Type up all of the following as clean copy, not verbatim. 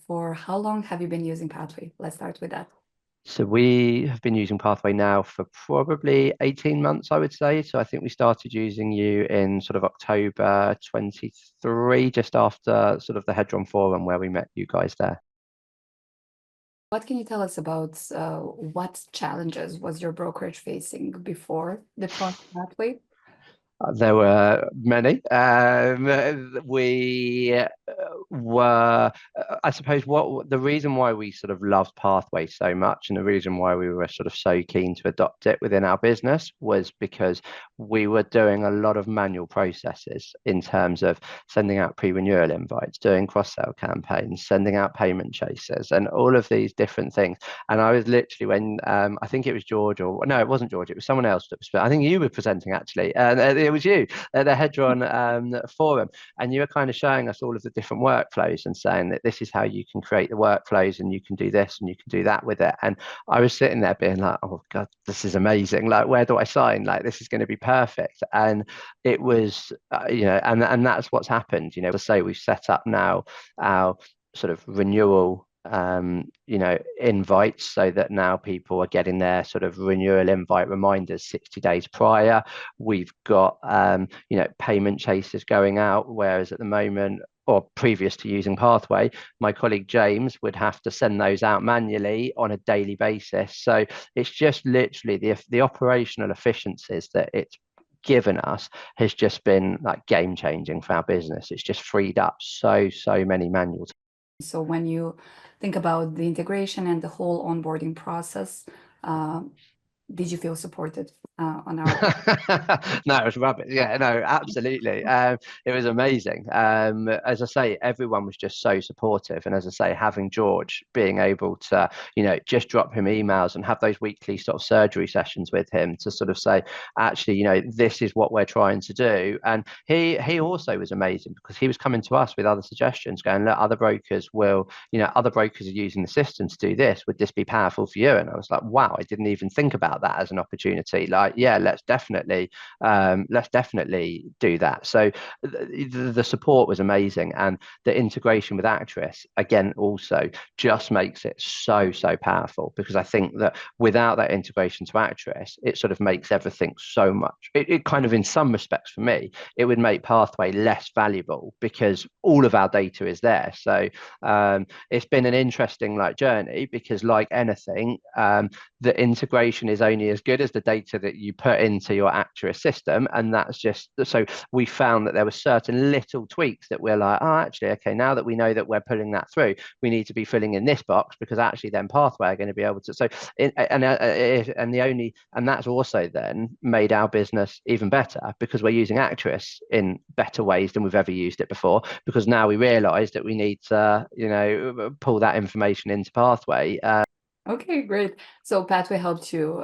for how long have you been using Pathway? Let's start with that. So we have been using Pathway now for probably 18 months, I would say. So I think we started using you in sort of October 23, just after sort of the Hedron Forum where we met you guys there. What can you tell us about what challenges was your brokerage facing before deploying Pathway? There were many. We were, I suppose, what the reason why we sort of loved Pathway so much, and the reason why we were sort of so keen to adopt it within our business, was because we were doing a lot of manual processes in terms of sending out pre-renewal invites, doing cross-sell campaigns, sending out payment chasers, and all of these different things. And I was literally when I think it was George, or no, it wasn't George, it was someone else that was. I think you were presenting actually, and it was you at the Hedron forum, and you were kind of showing us all of the different workflows and saying that this is how you can create the workflows, and you can do this and you can do that with it. And I was sitting there being like, oh God, this is amazing. Like, where do I sign? Like, this is going to be perfect. And it was, and that's what's happened. To say we've set up now our sort of renewal invites so that now people are getting their sort of renewal invite reminders 60 days prior. We've got, payment chasers going out, whereas at the moment, or previous to using Pathway, my colleague James would have to send those out manually on a daily basis. So it's just literally the operational efficiencies that it's given us has just been like game changing for our business. It's just freed up so many manual. So when you think about the integration and the whole onboarding process, uh, did you feel supported on our part? No, it was rubbish. Yeah, no, absolutely. It was amazing. As I say, everyone was just so supportive. And as I say, having George being able to, just drop him emails and have those weekly sort of surgery sessions with him to sort of say, actually, this is what we're trying to do. And he also was amazing because he was coming to us with other suggestions, going, look, other brokers are using the system to do this. Would this be powerful for you? And I was like, wow, I didn't even think about that as an opportunity. Like, yeah, let's definitely do that. So the support was amazing, and the integration with Actress again also just makes it so powerful, because I think that without that integration to Actress, it sort of makes everything so much. It kind of, in some respects, for me, it would make Pathway less valuable because all of our data is there. So it's been an interesting journey, because like anything, the integration is only as good as the data that you put into your Actress system. And that's just so we found that there were certain little tweaks that we're like, oh, actually, okay, now that we know that we're pulling that through, we need to be filling in this box, because actually then Pathway are going to be able to. So and that's also then made our business even better, because we're using Actress in better ways than we've ever used it before, because now we realize that we need to pull that information into Pathway. Okay, great. So Pathway helped you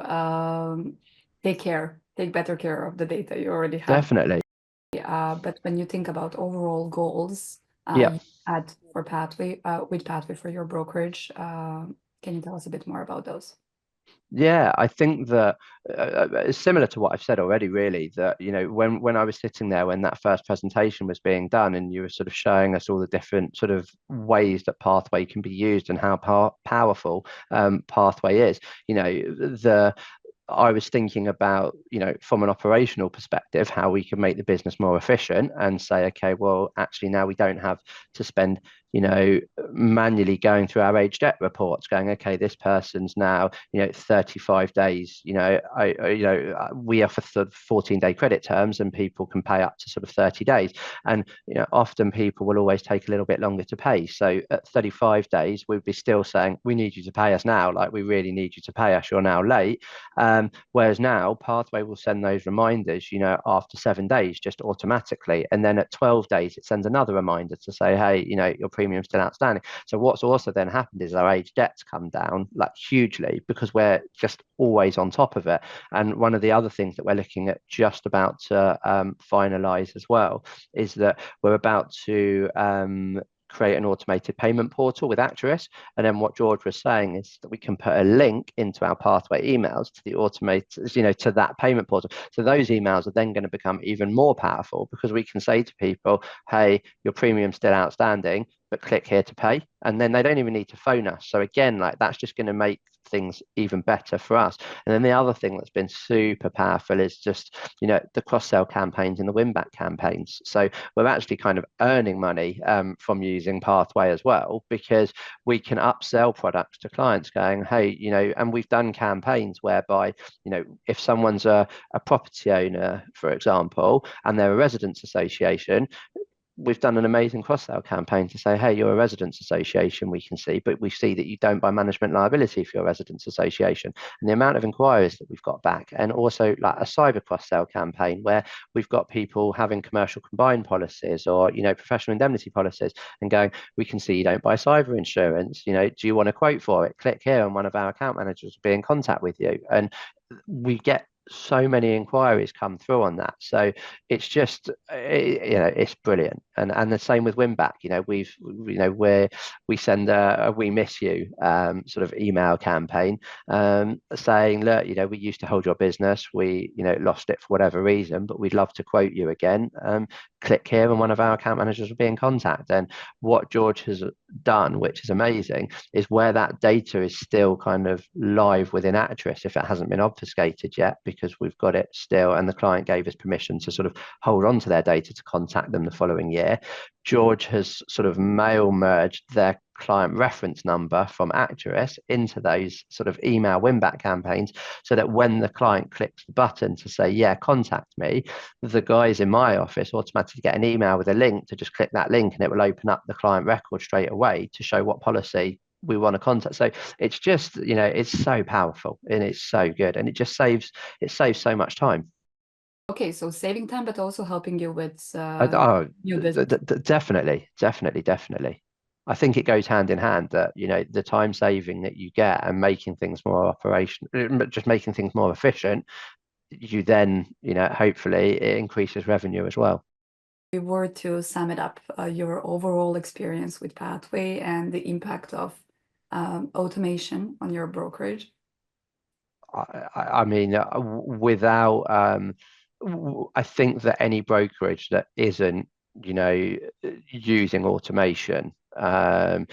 take better care of the data you already have. Definitely. But when you think about overall goals Yeah. you had for Pathway, with Pathway for your brokerage, can you tell us a bit more about those? Yeah, I think that it's similar to what I've said already, really, that, when I was sitting there, when that first presentation was being done, and you were sort of showing us all the different sort of ways that Pathway can be used and how powerful Pathway is, the I was thinking about, from an operational perspective, how we can make the business more efficient and say, okay, well, actually now we don't have to spend, manually going through our age debt reports, going, okay, this person's now, 35 days, we offer sort of 14-day credit terms, and people can pay up to sort of 30 days. And, often people will always take a little bit longer to pay. So at 35 days, we'd be still saying, we need you to pay us now. Like, we really need you to pay us. You're now late. Whereas now Pathway will send those reminders, after 7 days, just automatically. And then at 12 days, it sends another reminder to say, hey, your premium's still outstanding. So what's also then happened is our age debt's come down hugely, because we're just always on top of it. And one of the other things that we're looking at just about to finalize as well is that we're about to create an automated payment portal with Actress. And then what George was saying is that we can put a link into our Pathway emails to the automated, to that payment portal. So those emails are then going to become even more powerful, because we can say to people, hey, your premium's still outstanding. but click here to pay. And then they don't even need to phone us. So again, like that's just going to make things even better for us. And then the other thing that's been super powerful is just, the cross-sell campaigns and the win-back campaigns. So we're actually kind of earning money from using Pathway as well, because we can upsell products to clients going, hey, and we've done campaigns whereby, if someone's a property owner, for example, and they're a residents association, we've done an amazing cross-sell campaign to say, hey, you're a residents association, we can see, but we see that you don't buy management liability for your residents association. And the amount of inquiries that we've got back, and also like a cyber cross-sell campaign where we've got people having commercial combined policies or, professional indemnity policies and going, we can see you don't buy cyber insurance, do you want a quote for it? Click here and one of our account managers will be in contact with you. And we get so many inquiries come through on that, so it's just it's brilliant. And the same with Winback. We send a we miss you sort of email campaign saying, look, we used to hold your business, we lost it for whatever reason, but we'd love to quote you again. Click here and one of our account managers will be in contact. And what George has done, which is amazing, is where that data is still kind of live within Actress, if it hasn't been obfuscated yet, because we've got it still and the client gave us permission to sort of hold on to their data to contact them the following year. George has sort of mail merged their client reference number from Actress into those sort of email win-back campaigns, so that when the client clicks the button to say, yeah, contact me, the guys in my office automatically get an email with a link to just click that link, and it will open up the client record straight away to show what policy we want to contact. So it's just, it's so powerful and it's so good, and it saves so much time. Okay, so saving time, but also helping you with new business. Definitely. I think it goes hand in hand that, the time saving that you get and making things more just making things more efficient, you then, hopefully it increases revenue as well. If we were to sum it up, your overall experience with Pathway and the impact of automation on your brokerage. I mean, without, I think that any brokerage that isn't, using automation and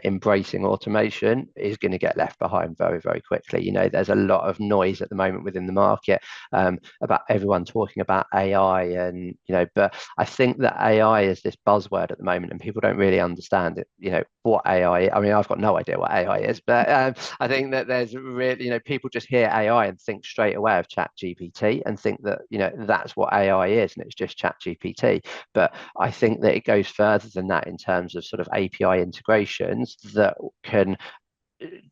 embracing automation is going to get left behind very, very quickly. There's a lot of noise at the moment within the market about everyone talking about AI, and but I think that AI is this buzzword at the moment, and people don't really understand it. What AI. I mean, I've got no idea what AI is, but I think that there's really, people just hear AI and think straight away of ChatGPT and think that that's what AI is, and it's just ChatGPT. But I think that it goes further than that in terms of sort of API integrations that can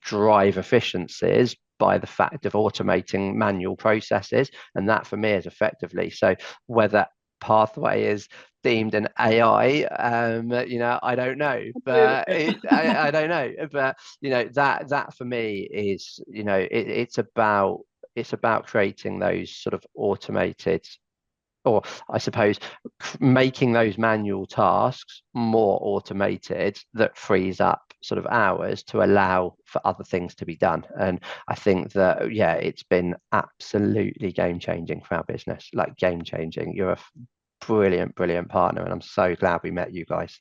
drive efficiencies by the fact of automating manual processes. And that for me is effectively, so whether Pathway is deemed an AI, I don't know, but I don't know, but that for me is, it's about creating those sort of automated, or I suppose making those manual tasks more automated, that frees up sort of hours to allow for other things to be done. And I think that, yeah, it's been absolutely game-changing for our business, like game-changing. You're a brilliant partner, and I'm so glad we met you guys.